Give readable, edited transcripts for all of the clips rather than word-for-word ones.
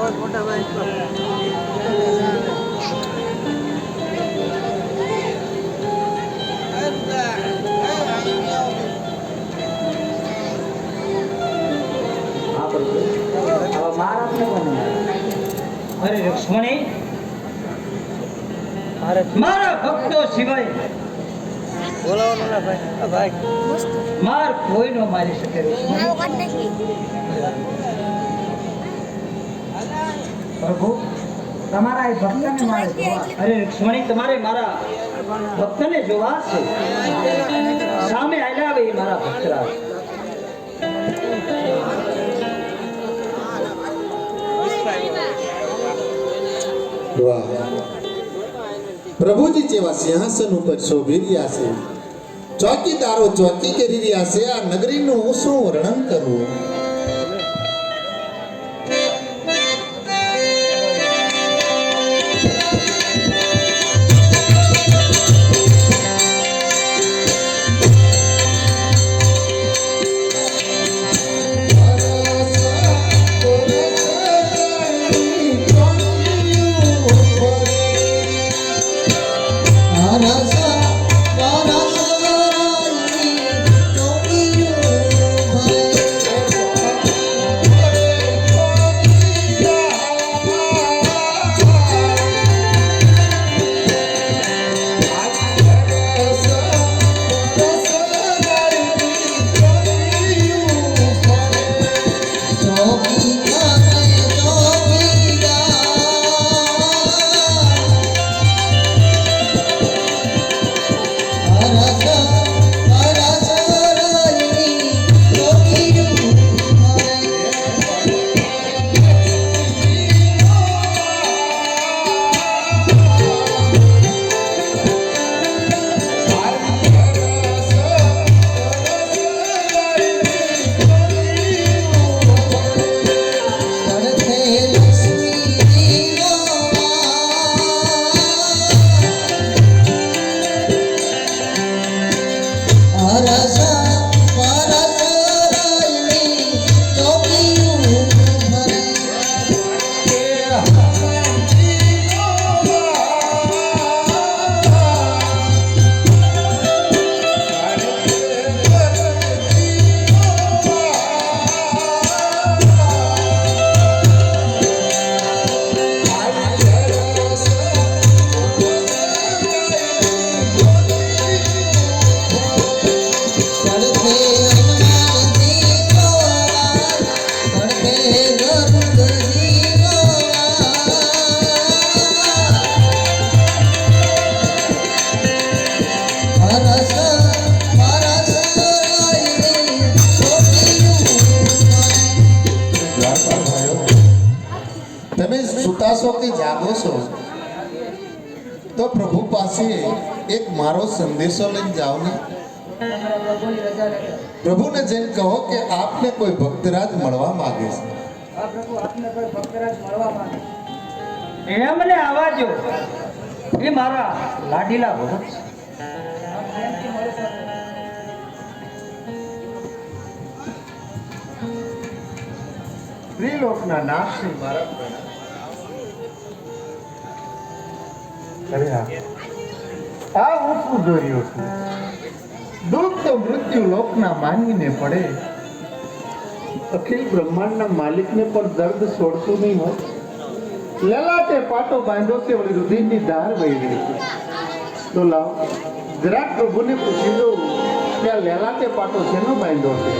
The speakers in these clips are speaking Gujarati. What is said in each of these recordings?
અરે લક્ષ્મણી, મારા ભક્તો સિવાય બોલાવો ના ભાઈ, માર કોઈ નો મારી શકે. પ્રભુ તમારા એ ભક્તને મારે. અરે લક્ષ્મણી, તમારે મારા ભક્તને જોવા છે. સામે આવ્યા આવે મારા ભક્તરા. પ્રભુજી જેવા સિંહાસન ઉપર શોભી રહ્યા છે. ચોકીદારો ચોકી કરી રહ્યા છે. આ નગરીનું હું શું વર્ણન કરું? જાગો છો તો પ્રભુ પાસે એક મારો સંદેશો લઈને જાઓ ને. પ્રભુને જઈને કહો કે આપને કોઈ ભક્તરાજ મળવા માંગે છે. એમને આવાજો, એ મારા લાડીલા ભગત છે. ત્રિલોકના નાથની મારા આ હું શું જોઈ છું? દુઃખ તો મૃત્યુ લોકના માનવીને પડે, અખિલ બ્રહ્માંડના માલિકને પણ દર્દ છોડતું નહીં હોય. લલાટે પાટો બાંધ્યો છે, વળી રુધિરની ધાર વહી ગઈ છે. તો લાવ જરાક પ્રભુને પૂછી દઉં કે આ લલાટે પાટો શેનો બાંધ્યો છે?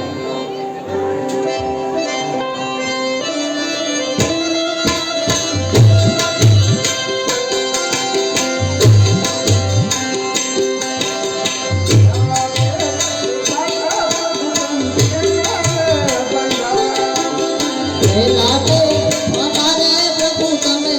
તમે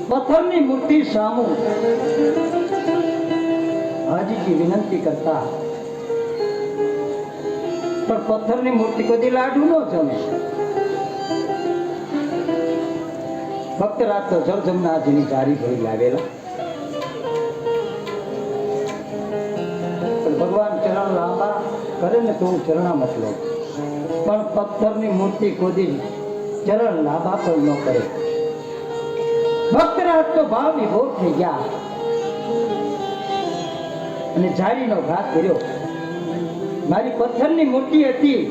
પથ્થરની મૂર્તિ સામું હાજીજી વિનંતી કરતા, પણ પથ્થરની મૂર્તિ કદી લાડુ ન જમે. ભક્તરાજ તો જળજમનાજીની જારી ભરી લાવેલા, પણ ભગવાન ચરણ લાંબા કરે ને તો હું ચરણામત લઉં, પણ પથ્થરની મૂર્તિ ખોદી ચરણ લાંબા પણ ન કરે. ભક્તરાજ તો ભાવ વિભોર થઈ ગયા અને જારીનો ઘાત કર્યો. મારી પથ્થરની મૂર્તિ હતી,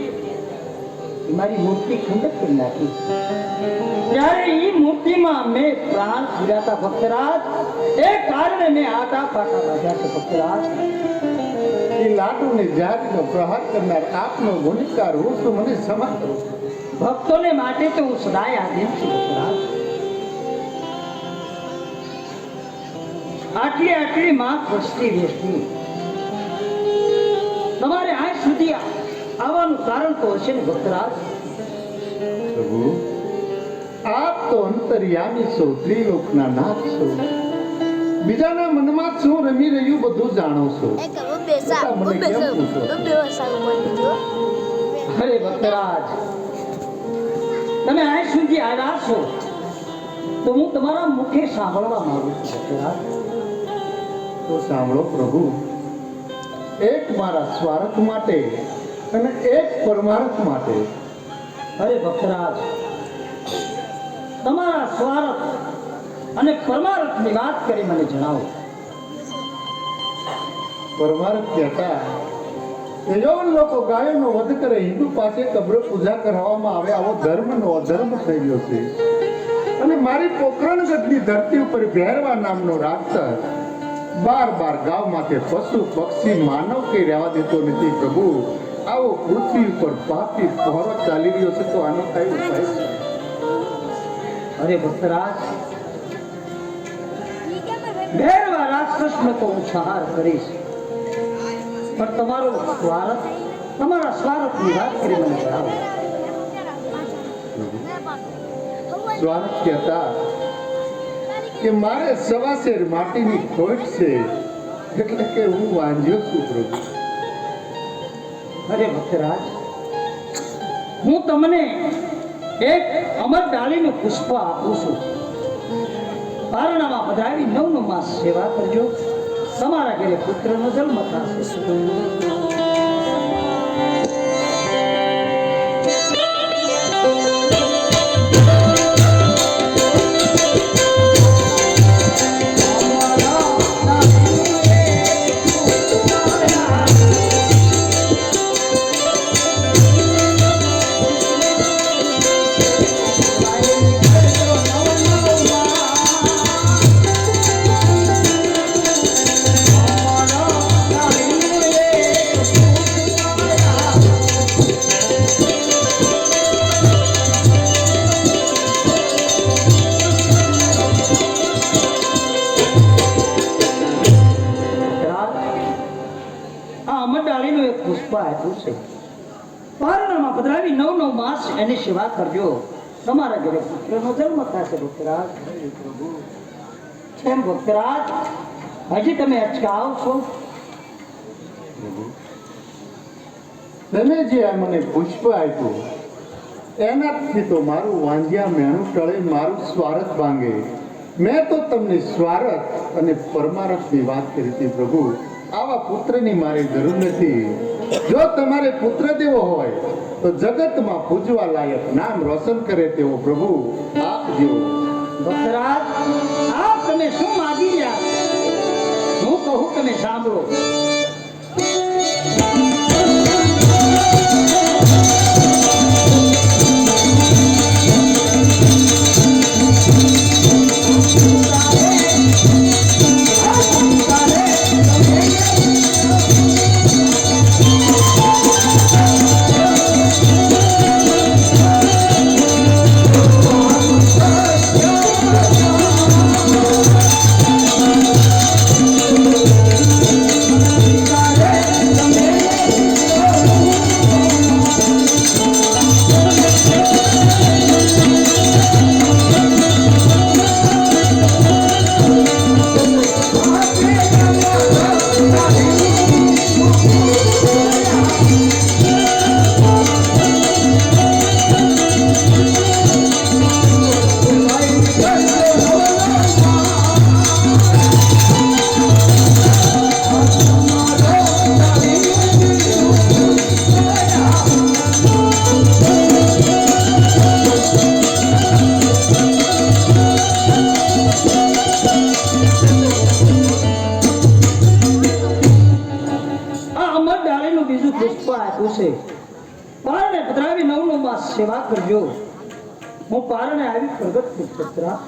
મારી મૂર્તિ ખંડક કરી નાખી. ત્યારે એ મૂર્તિમાં મેં પ્રાણ પૂર્યા. ભક્તરાજ એ કારણે મેં આટા પાટા બાંધ્યા છે. ભક્તરાજ એ લાડુને જારીનો પ્રહાર કરનાર આપનો ગુનેગાર હું તો મને ક્ષમા કરો. ભક્તોને માટે તો હું સદાય આધીન છું. ભક્તરાજ આટલી આટલી માં વસ્તી વેચતી તમારે આજ સુધી આવવાનું કારણ તો હશે ને ભક્તરાજ? પ્રભુ આપ તો અંતર્યામી છો, ત્રિલોકના નાથ છો, બીજાના મનમાં શું રમી રહ્યું બધું જાણો છો. મને કેમ પૂછો? અરે ભક્તરાજ, તમે આજ સુધી આવ્યા છો તો હું તમારા મુખે સાંભળવા માંગુ છું. ભક્તરાજ તો સાંભળો પ્રભુ. એક મારા સ્વાર્થ માટે અને એક પરમાર્થ માટે. અરે ભક્તરાજ, તમારા સ્વાર્થ અને પરમાર્થની વાત કરી મને જણાવો. પરમાર્થ કહેતા યજમાન લોકો ગાયોનો વધ કરે, હિન્દુ પાસે કબ્ર પૂજા કરવામાં આવે, આવો ધર્મનો અધર્મ થઈ ગયો છે. અને મારી પોકરણગઢની ધરતી ઉપર ભેરવા નામનો રાક્ષસ બાર ગાવ માટે પશુ પક્ષી માનવ કે રહેવા દેતો નથી. પ્રભુ આવો પૃથ્વી ઉપર પાપી પહોરો ચાલી રહ્યો છે, તો આનો કઈ ઉપાય છે? અરે ભક્તરાજ, ભેરવા રાક્ષસનો તો હું સંહાર કરીશ, પણ તમારો સ્વાર્થ, તમારા સ્વાર્થની વાત કરી મને જણાવો. સ્વાર્થ કહેતા કે મારે સવાશેર માટીની ખોટ છે, એટલે કે હું વાંજ્યો છું. પ્રભુ અરે ભક્તરાજ, હું તમને એક અમર ડાળીનું પુષ્પ આપું છું. પારણામાં પધરાવી 9 માસ સેવા કરજો, તમારા ઘરે પુત્રનો જન્મ થશે. પારણામાં પધરાવી 9 માસ એની સેવા કરજો, તમારા ઘરે પુત્રનો જન્મ થશે. ભક્તરાજ કેમ ભક્તરાજ, હજી તમે અચકાવ છો? તમે જે આ મને પુષ્પ આપ્યું એનાથી તો મારું વાંજ્યા મેણું ટળે, મારું સ્વાર્થ ભાંગે. મેં તો તમને સ્વાર્થ અને પરમાર્થની વાત કરી હતી. પ્રભુ આવા પુત્રની મારે જરૂર નથી. જો તમારે પુત્ર દેવો હોય તો જગતમાં પૂજવા લાયક નામ રોશન કરે તેવો પ્રભુ આપ જેવો. ભક્તરાજ, આપ તમે શું માગી રહ્યા? હું કહું તમે સાંભળો. ચરણોમાં સેવા કરજો. હું પારણે આવી પ્રગટ છું પુત્રા.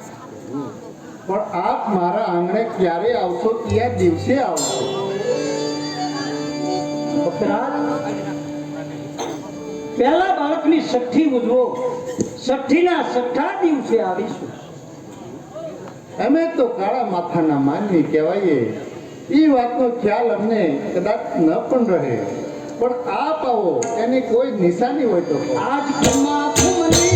પણ આપ મારા આંગણે ક્યારે આવશો? કયા દિવસે આવશો? પુત્રા, પહેલા બાળકની છઠ્ઠી ઉજવો. છઠ્ઠીના છઠ્ઠા દિવસે આવીશું. અમે તો કાળા માથાના માનવી કહેવાઈએ. એ વાતનો ખ્યાલ અમને કદાચ ન પણ રહે, પણ આપ આવો એની કોઈ નિશાની હોય તો કહો. આજ બ્રહ્મા ભૂમની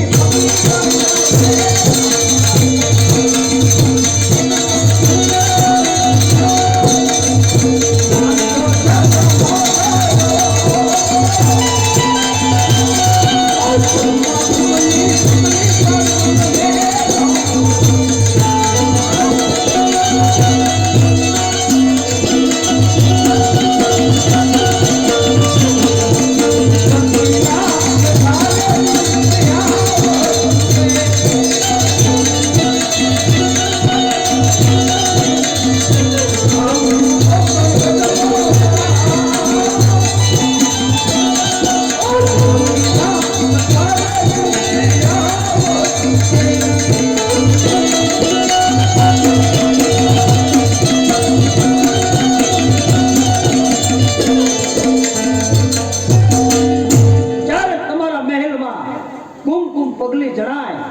પગલી જણાય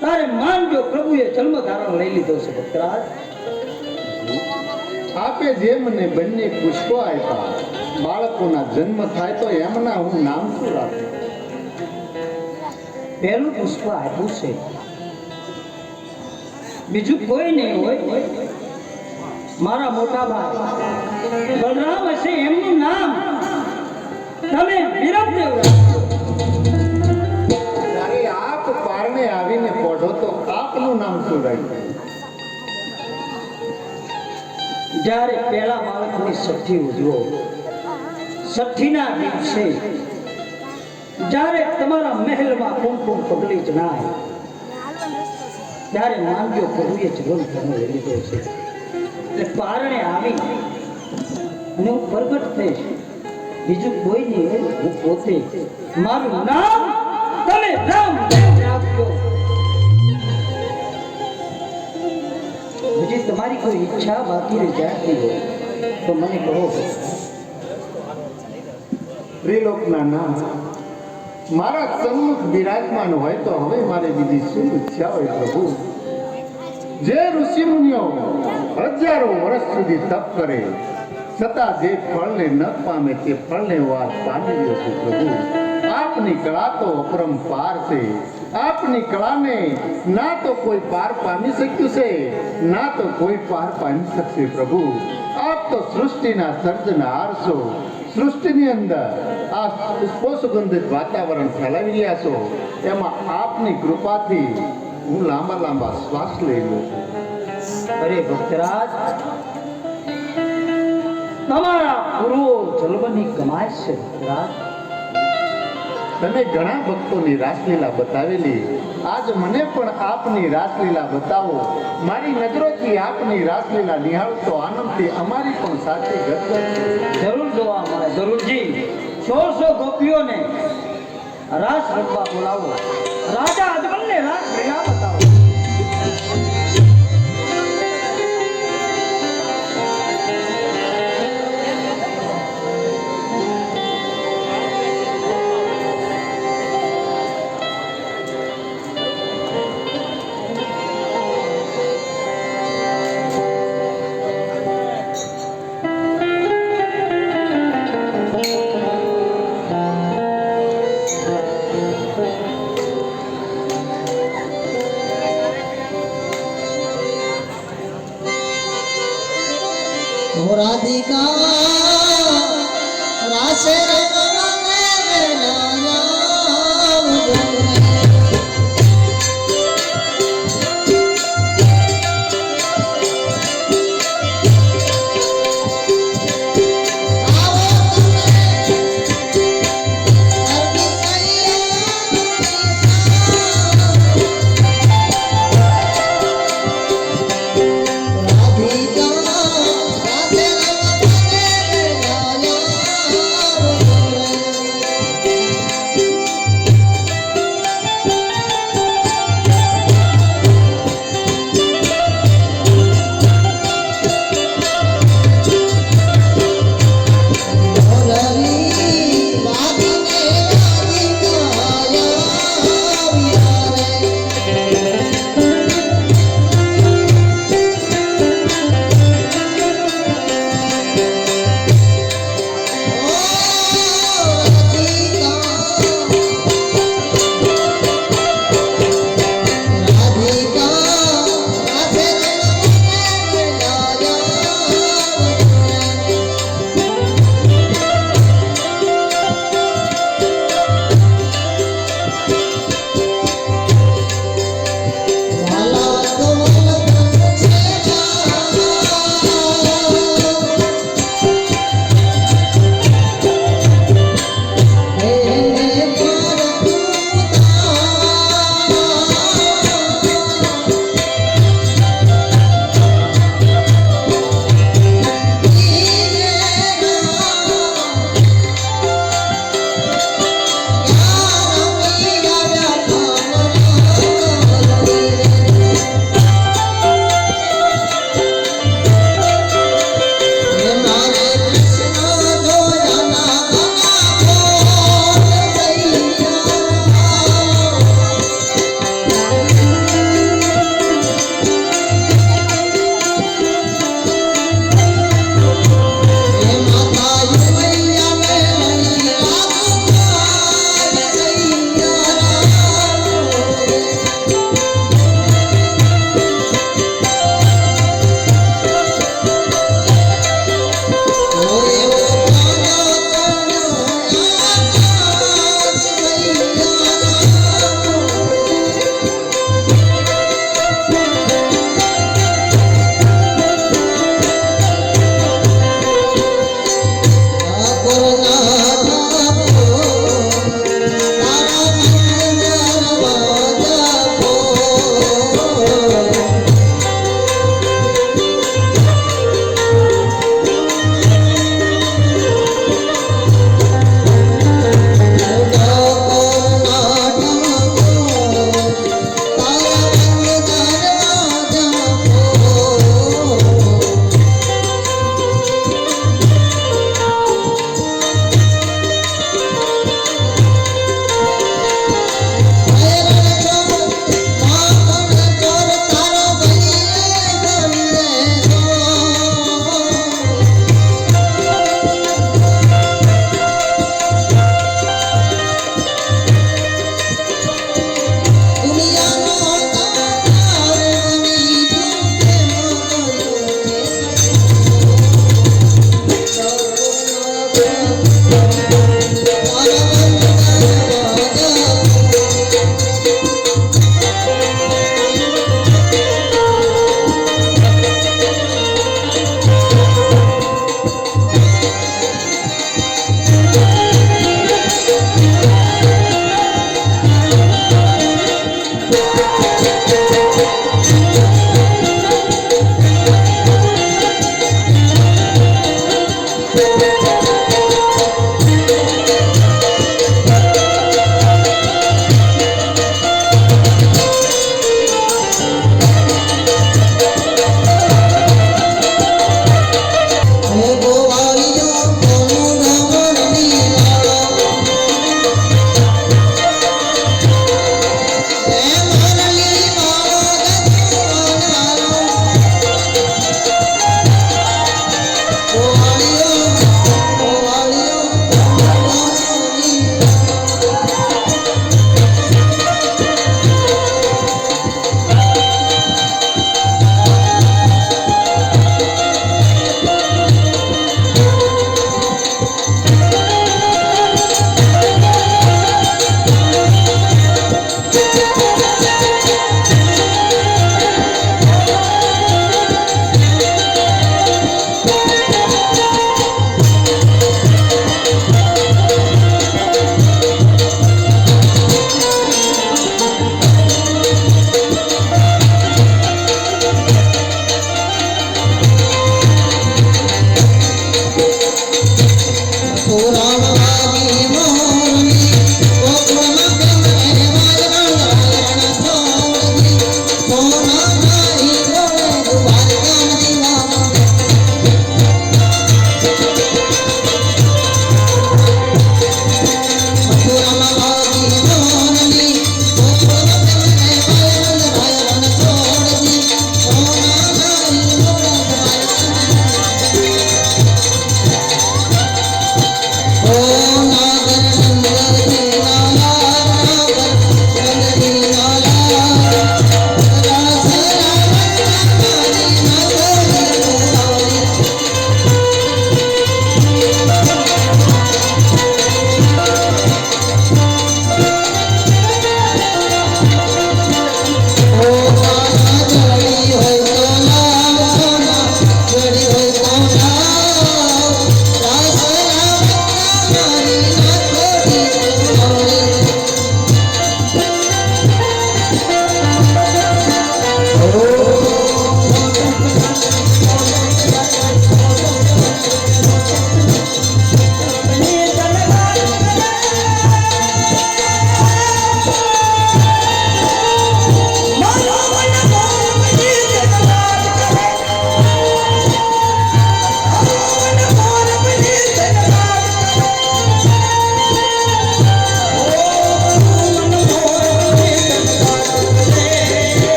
તારે માનજો પ્રભુએ જન્મ ધારણ લઈ લીધો છે ભક્તરાજ. આપે જે મને બંને પુષ્પો આપ્યા, બાળકોના જન્મ થાય તો એમના હું નામ શું રાખું? પહેલું પુષ્પ આપ્યું છે, બીજું કોઈ નહીં હોય. મારા મોટા ભાઈ બલરામ હશે, એમનું નામ તમે વિરમદેવ રાખજો. ત્યારે આપ પારણે આવીને પઢો તો આપનું નામ શું રાખ્યું? જ્યારે પહેલા બાળકની છઠ્ઠી ઉજવો, છઠ્ઠીના દિવસે જ્યારે તમારા મહેલમાં કુમકુમ પગલી જણાય ત્યારે માનજો પ્રભુએ જીવન ધર્મ લઈ લીધો છે. એટલે પારણે આવી અને હું પ્રગટ થઈશ. બીજું કોઈ નહીં, હું પોતે. મારું નામ તમે રામદેવ રાખજો. હજી તમારી કોઈ ઈચ્છા બાકી રહી જાતી હોય તો મને કહો. ત્રિલોકના નામ મારા સન્મુખ બિરાજમાન હોય તો હવે મારે બીજી શું ઈચ્છા હોય પ્રભુ? જે ઋષિ મુનિઓ હજારો વર્ષ સુધી તપ કરે છતાં જે ફળને ન પામે તે ફળને વાત પામી ગયો છે પ્રભુ. આપની કળા તો અપરંપાર છે. આપની કળાને ના તો કોઈ પાર પામી શક્યું છે, ના તો કોઈ પાર પામી શકશે પ્રભુ. આપ તો સૃષ્ટિના સર્જનહાર છો. સૃષ્ટિની અંદર આ પુષ્પો સુગંધિત વાતાવરણ ફેલાવી રહ્યા છો. એમાં આપની કૃપાથી હું લાંબા લાંબા શ્વાસ લઈ લઉં છું. અરે ભક્તરાજ, તમારા પૂર્વો જન્મની કમાઈ છે ભક્તરાજ. તમે ઘણા ભક્તોની રાસલીલા બતાવેલી, આજ મને પણ આપની રાસલીલા બતાવો. મારી નજરોથી આપની રાસલીલા નિહાળતો આનંદથી અમારી પણ સાચી ગદગદ છે. જરૂર જોવા મળે, જરૂરજી. 100 ગોપીઓને રાસ રમવા બોલાવો. રાજા અજમલને રાસ લીલા બતાવો.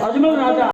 અજમલ રાજા